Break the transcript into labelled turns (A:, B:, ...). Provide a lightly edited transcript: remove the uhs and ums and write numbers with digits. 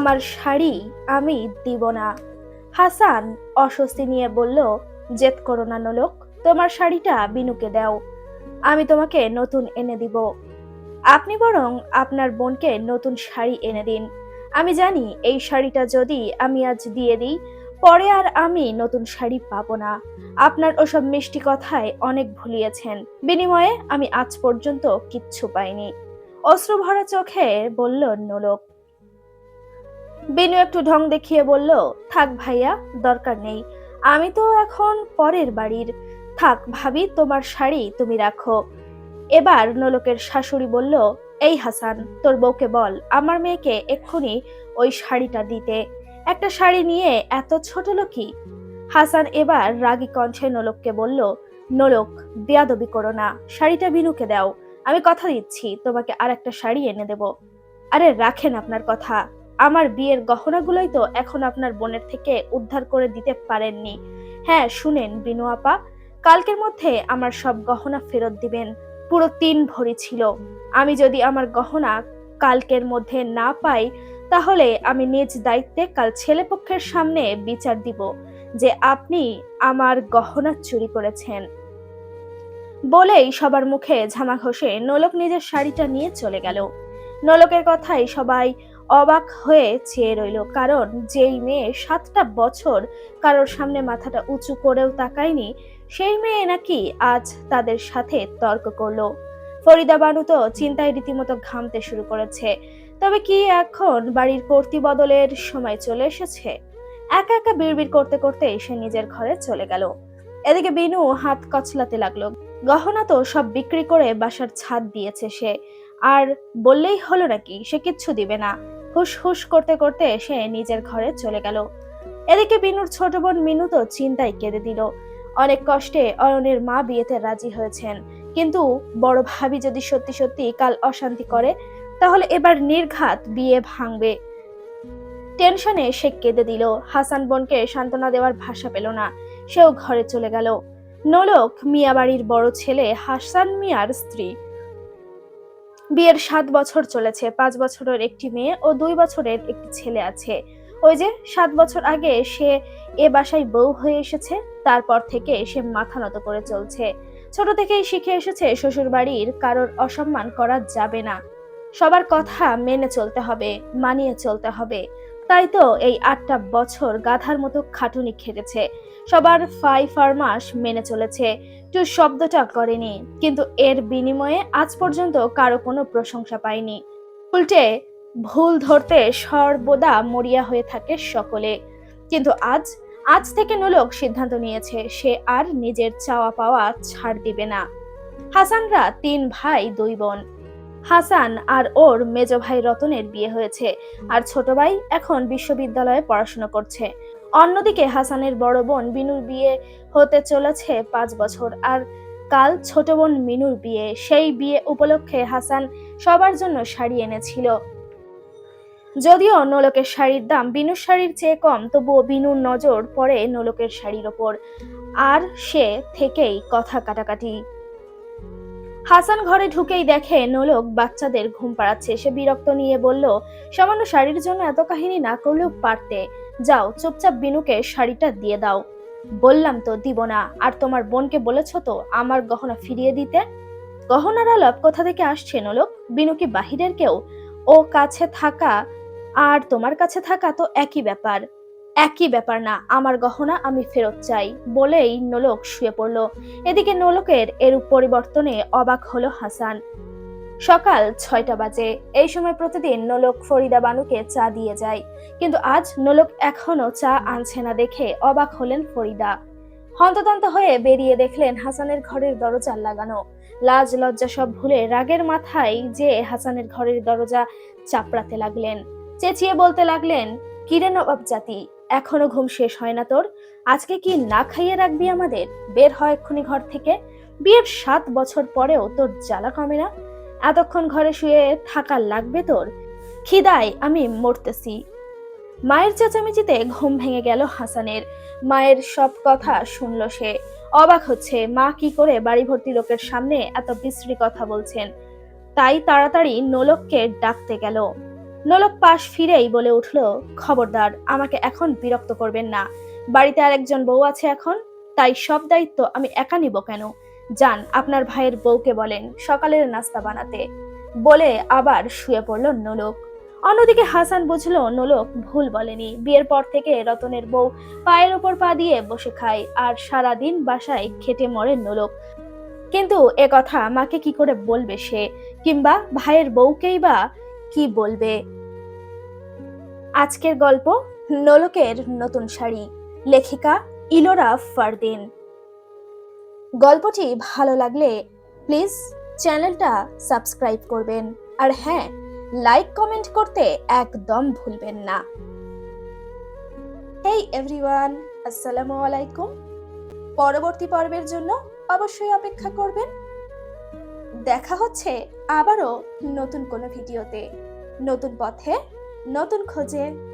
A: আমার শাড়ি আমি দিব না। হাসান অস্বস্তি নিয়ে বলল, জেদ করো না নোলক, তোমার শাড়িটা বিনুকে দাও, আমি তোমাকে নতুন এনে দিব। আপনি বরং আপনার বোনকে নতুন শাড়ি এনে দিন। আমি জানি এই শাড়িটা যদি আমি আজ দিয়ে দিই, পরে আর আমি নতুন শাড়ি পাবো না। আপনার ওসব মিষ্টি কথায় অনেক ভুলিয়েছেন, বিনিময়ে আমি আজ পর্যন্ত কিচ্ছু পাইনি। অশ্রু ভরা চোখে বলল নোলক। বিনু একটু ঢং দেখিয়ে বলল, থাক ভাইয়া, দরকার নেই, আমি তো এখন পরের বাড়ির। থাক ভাবি, তোমার শাড়ি তুমি রাখো। এবার নোলকের শাশুড়ি বলল, এই হাসান, তোর বউকে বল আমার মেয়েকে এক্ষুনি ওই শাড়িটা দিতে। একটা শাড়ি নিয়ে এত ছোট লোকই। হাসান এবার রাগী কণ্ঠে নোলককে বলল, নোলক, বেয়াদবি করো না, শাড়িটা বিনুকে দাও, আমি কথা দিচ্ছি তোমাকে আর একটা শাড়ি এনে দেব। আরে রাখেন আপনার কথা, আমার বিয়ের গহনাগুলোই তো এখন আপনার বোনের থেকে উদ্ধার করে দিতে পারেননি। হ্যাঁ শুনেন বিনু আপা, কালকের মধ্যে আমার সব গহনা ফেরত দিবেন। পুরো 3 ভরি ছিল। আমি যদি আমার গহনা কালকের মধ্যে না পাই, তাহলে আমি নিজ দায়িত্বে কাল ছেলেপক্ষের সামনে বিচার দিব যে আপনি আমার গহনা চুরি করেছেন। বলেই সবার মুখে ঝামা ঘষে নোলক নিজের শাড়িটা নিয়ে চলে গেল। নোলকের কথাই সবাই অবাক হয়ে চেয়ে রইল, কারণ যেই মেয়ে 7টা বছর কারোর সামনে মাথাটা উঁচু করেও তাকায়নি, সেই মেয়ে নাকি আজ তাদের সাথে তর্ক করলো। ফরিদা বানু তো চিন্তায় রীতিমতো ঘামতে শুরু করেছে। তবে কি এখন বাড়ির কর্তৃ বদলের সময় চলে এসেছে? একা একা বিড়বিড় করতে করতে সে নিজের ঘরে চলে গেল। এদিকে বিনু হাত কচলাতে লাগলো। গহনা তো সব বিক্রি করে বাসার ছাদ দিয়েছে সে, আর বললেই হলো নাকি সে কিচ্ছু দিবে না। হুস হুস করতে করতে সে নিজের ঘরে চলে গেল। এদিকে বিনুর ছোট বোন মিনু তো চিন্তায় কেঁদে দিল। অনেক কষ্টে অয়নের মা বিয়েতে রাজি হয়েছেন, কিন্তু বড় ভাবি যদি সত্যি সত্যি কাল অশান্তি করে, তাহলে এবার নির্ঘাত বিয়ে ভাঙবে। টেনশনে সে কেঁদে দিল। হাসান বোনকে সান্ত্বনা দেওয়ার ভাষা পেল না, সেও ঘরে চলে গেল। নোলক মিয়া বাড়ির বড় ছেলে, হাসান মিয়ার স্ত্রী। বিয়ের 7 বছর চলেছে, 5 বছরের একটি মেয়ে ও 2 বছরের একটি ছেলে আছে। ওই যে 7 বছর আগে সে এ বাসায় বউ হয়ে এসেছে, তারপর থেকে সে মাথা নত করে চলছে। ছোট থেকেই শিখে এসেছে শ্বশুর বাড়ির কারোর অসম্মান করা যাবে না, সবার কথা মেনে চলতে হবে, মানিয়ে চলতে হবে। তাই তো এই 8টা বছর গাধার মতো খাটুনি খেটেছে, সবার ফাই ফারমাস মেনে চলেছে, টু শব্দটা করেনি। কিন্তু এর বিনিময়ে আজ পর্যন্ত কারো কোনো প্রশংসা পায়নি। উল্টে ভুল ধরতে সর্বদা মরিয়া হয়ে থাকে সকলে। কিন্তু আজ আজ থেকে নোলক সিদ্ধান্ত নিয়েছে সে আর নিজের চাওয়া পাওয়া ছাড় দিবে না। হাসানরা 3 ভাই 2 বোন। হাসান আর ওর মেজ ভাই রতনের বিয়ে হয়েছে, আর ছোট ভাই এখন বিশ্ববিদ্যালয়ে পড়াশোনা করছে। অন্যদিকে হাসানের বড় বোন বিনুর বিয়ে হতে চলেছে 5 বছর, আর কাল ছোট বোন মিনুর বিয়ে। সেই বিয়ে উপলক্ষে হাসান সবার জন্য শাড়ি এনেছিল। যদিও নোলকের শাড়ির দাম বিনুর শাড়ির চেয়ে কম, তবুও বিনুর নজর পড়ে নোলকের শাড়ির ওপর, আর সে থেকেই কথা কাটাকাটি। হাসান ঘরে ঢুকেই দেখে নোলক বাচ্চাদের ঘুম পাড়াচ্ছে। সে বিরক্ত নিয়ে বলল, সামান্য শাড়ির জন্য এত কাহিনী না করলেও পারতে। যাও চুপচাপ বিনুকে শাড়িটা দিয়ে দাও। বললাম তো দিব না। আর তোমার বোনকে বলেছ তো আমার গহনা ফিরিয়ে দিতে? গহনার আলাপ কোথা থেকে আসছে নোলক? বিনু কি বাহিরের কেউ? ও কাছে থাকা আর তোমার কাছে থাকা তো একই ব্যাপার। একই ব্যাপার না, আমার গহনা আমি ফেরত চাই, বলেই নোলক শুয়ে পড়ল। এদিকে নোলকের এরূপ পরিবর্তনে অবাক হলো হাসান। সকাল 6টা বাজে। এই সময় প্রতিদিন নোলক ফরিদা বানুকে চা দিয়ে যায়, কিন্তু আজ নোলক এখনো চা আনছে না দেখে অবাক হলেন ফরিদা। হন্তদন্ত হয়ে বেরিয়ে দেখলেন হাসানের ঘরের দরজা লাগানো। লাজ লজ্জা সব ভুলে রাগের মাথায় যে হাসানের ঘরের দরজা চাপড়াতে লাগলেন। চেঁচিয়ে বলতে লাগলেন, কিরে নবাব জাতি, এখনো ঘুম শেষ হয় না তোর? আজকে কি না খাইয়ে রাখবি আমাদের? বের হয় এক্ষুনি ঘর থেকে। বিয়ের 7 বছর পরেও তোর জ্বালা কমে না? এতক্ষণ ঘরে শুয়ে থাকা লাগবে তোর? খিদায় আমি মরতেছি। মায়ের চেঁচামেচিতে ঘুম ভেঙে গেল হাসানের। মায়ের সব কথা শুনল সে। অবাক হচ্ছে মা কি করে বাড়ি ভর্তি লোকের সামনে এত বিশ্রী কথা বলছেন। তাই তাড়াতাড়ি নোলককে ডাকতে গেল। নোলক পাশ ফিরেই বলে উঠল, খবরদার, আমাকে এখন বিরক্ত করবেন না। বাড়িতে আরেকজন বউ আছে এখন, তাই সব দায়িত্ব আমি একা নিব কেন? যান, আপনার ভাইয়ের বউকে বলেন সকালের নাস্তা বানাতে। বলে আবার শুয়ে পড়ল নোলক। অন্যদিকে হাসান বুঝলো নোলক ভুল বলেনি। বিয়ের পর থেকে রতনের বউ পায়ের ওপর পা দিয়ে বসে খায় আর সারাদিন বাসায় খেটে মরে নোলক। কিন্তু এ কথা মাকে কি করে বলবে সে, কিংবা ভাইয়ের বউকেই বা কি বলবে? আজকের গল্প নোলকের নতুন শাড়ি, লেখিকা ইলোরা ফারদিন। গল্পটি ভালো লাগলে প্লিজ চ্যানেলটা সাবস্ক্রাইব করবেন, আর হ্যাঁ, লাইক কমেন্ট করতে একদম ভুলবেন না। হেই এভরিওয়ান, আসসালামু আলাইকুম। পরবর্তী পর্বের জন্য অবশ্যই অপেক্ষা করবেন। দেখা হচ্ছে আবারও নতুন কোনো ভিডিওতে, নতুন পথে, নতুন খোঁজে।